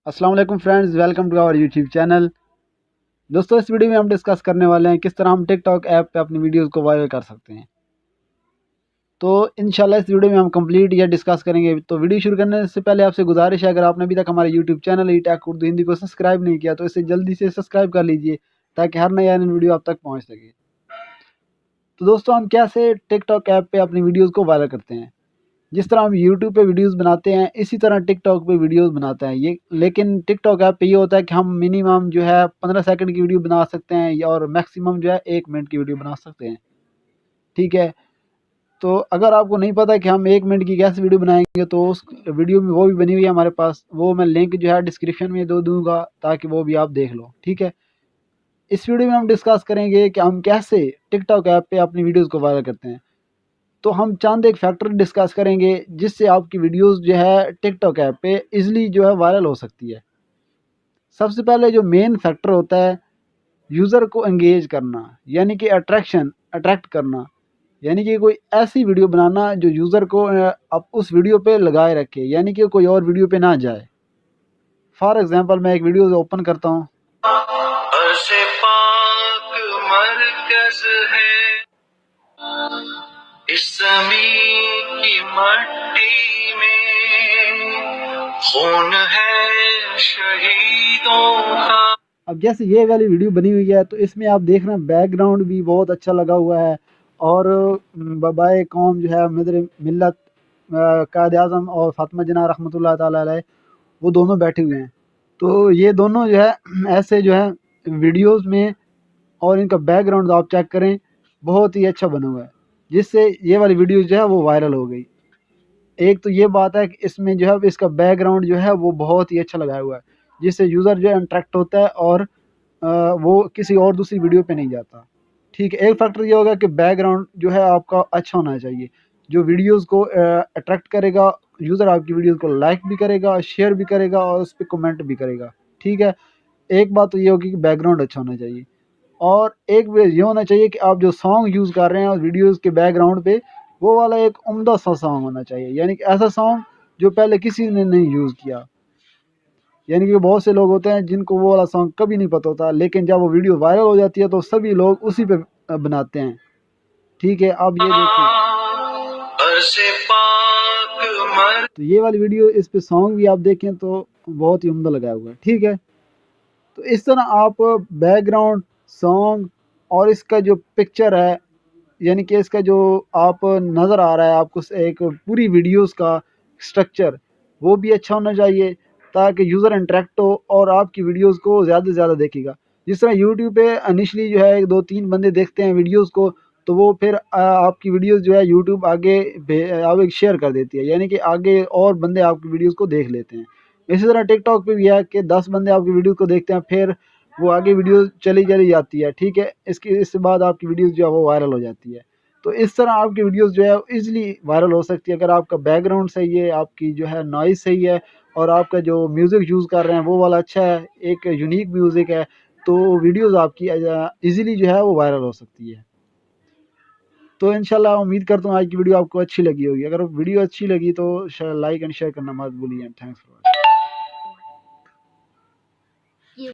अस्सलाम वालेकुम friends, welcome to our YouTube channel. दोस्तों, इस वीडियो में हम डिस्कस करने वाले हैं किस तरह हम टिकटॉक ऐप पे अपनी वीडियोस को वायरल कर सकते हैं। तो इंशाल्लाह इस वीडियो में हम कंप्लीट या डिस्कस करेंगे। तो वीडियो शुरू करने से पहले आपसे गुजारिश है, अगर आपने अभी तक हमारे यूट्यूब चैनल ईटेक उर्दू हिंदी को सब्सक्राइब नहीं किया तो इसे जल्दी से सब्सक्राइब कर लीजिए ताकि हर नया वीडियो आप तक पहुँच सके। तो दोस्तों, हम कैसे टिकटॉक ऐप पे अपनी वीडियोज़ को वायरल करते हैं। जिस तरह हम यूट्यूब पे वीडियोस बनाते हैं इसी तरह टिकटॉक पे वीडियोस बनाते हैं ये, लेकिन टिकटॉक ऐप पे ये होता है कि हम मिनिमम जो है 15 सेकंड की वीडियो बना सकते हैं और मैक्सिमम जो है 1 मिनट की वीडियो बना सकते हैं। ठीक है, तो अगर आपको नहीं पता कि हम 1 मिनट की कैसे वीडियो बनाएंगे तो उस वीडियो में वो भी बनी हुई है हमारे पास, वो मैं लिंक जो है डिस्क्रिप्शन में दे दूँगा ताकि वो भी आप देख लो। ठीक है, इस वीडियो में हम डिस्कस करेंगे कि हम कैसे टिकटॉक ऐप पे अपनी वीडियोज़ को वायरल करते हैं। तो हम चंद एक फैक्टर डिस्कस करेंगे जिससे आपकी वीडियोस जो है टिकटॉक ऐप पे इजीली जो है वायरल हो सकती है। सबसे पहले जो मेन फैक्टर होता है यूज़र को एंगेज करना, यानी कि अट्रैक्ट करना, यानी कि कोई ऐसी वीडियो बनाना जो यूज़र को अब उस वीडियो पे लगाए रखे, यानी कि कोई और वीडियो पे ना जाए। फॉर एग्जांपल मैं एक वीडियो ओपन करता हूँ। अर्शे पाक मरकज़ है, इस ज़मीं की मट्टी में खून है शहीदों का। अब जैसे ये वाली वीडियो बनी हुई है तो इसमें आप देख रहे हैं बैकग्राउंड भी बहुत अच्छा लगा हुआ है और बबाए कौम जो है मदर मिल्लत कायद आज़म और फातिमा जिन्ना रहमतुल्लाह ताला अलैह वो दोनों बैठे हुए हैं। तो ये दोनों जो है ऐसे जो है वीडियोस में, और इनका बैकग्राउंड आप चेक करें बहुत ही अच्छा बना हुआ है जिससे ये वाली वीडियो जो है वो वायरल हो गई। एक तो ये बात है कि इसमें जो है इसका बैकग्राउंड जो है वो बहुत ही अच्छा लगाया हुआ है जिससे यूज़र जो है अट्रैक्ट होता है और वो किसी और दूसरी वीडियो पे नहीं जाता। ठीक है, एक फैक्टर ये होगा कि बैकग्राउंड जो है आपका अच्छा होना चाहिए जो वीडियोस को अट्रैक्ट करेगा। यूज़र आपकी वीडियोस को लाइक भी करेगा, शेयर भी करेगा और उस पर कमेंट भी करेगा। ठीक है, एक बात तो ये होगी कि बैकग्राउंड अच्छा होना चाहिए, और एक ये होना चाहिए कि आप जो सॉन्ग यूज़ कर रहे हैं वीडियोस के बैकग्राउंड पे वो वाला एक उम्दा सा सॉन्ग होना चाहिए, यानी कि ऐसा सॉन्ग जो पहले किसी ने नहीं यूज़ किया। यानी कि बहुत से लोग होते हैं जिनको वो वाला सॉन्ग कभी नहीं पता होता, लेकिन जब वो वीडियो वायरल हो जाती है तो सभी लोग उसी पे बनाते हैं। ठीक है, अब ये देखिए, अर्शे पाक मर तो ये वाली वीडियो इस पे सॉन्ग भी आप देखें तो बहुत ही उम्दा लगाया हुआ है। ठीक है, तो इस तरह आप बैकग्राउंड, सॉन्ग और इसका जो पिक्चर है, यानी कि इसका जो आप नज़र आ रहा है आपको एक पूरी वीडियोस का स्ट्रक्चर, वो भी अच्छा होना चाहिए ताकि यूज़र इंटरेक्ट हो और आपकी वीडियोस को ज़्यादा से ज़्यादा देखेगा। जिस तरह यूट्यूब पे इनिशियली जो है 1 2 3 बंदे देखते हैं वीडियोस को, तो वो फिर आपकी वीडियोस जो है यूट्यूब आगे शेयर कर देती है, यानी कि आगे और बंदे आपकी वीडियोस को देख लेते हैं। इसी तरह टिकटॉक पे भी है कि 10 बंदे आपकी वीडियो को देखते हैं, फिर वो आगे वीडियो चली जाती है। ठीक है, इसके बाद आपकी वीडियोस जो है वो वायरल हो जाती है। तो इस तरह आपकी वीडियोस जो है ईज़िली वायरल हो सकती है अगर आपका बैकग्राउंड सही है, आपकी जो है नॉइज़ सही है और आपका जो म्यूज़िक यूज़ कर रहे हैं वो वाला अच्छा है, एक यूनिक म्यूज़िक है, तो वीडियोस आपकी ईज़िली जो है वो वायरल हो सकती है। तो इंशाल्लाह उम्मीद करता हूँ आज की वीडियो आपको अच्छी लगी होगी। अगर वीडियो अच्छी लगी तो लाइक एंड शेयर करना मत भूलिए। Thanks for watching.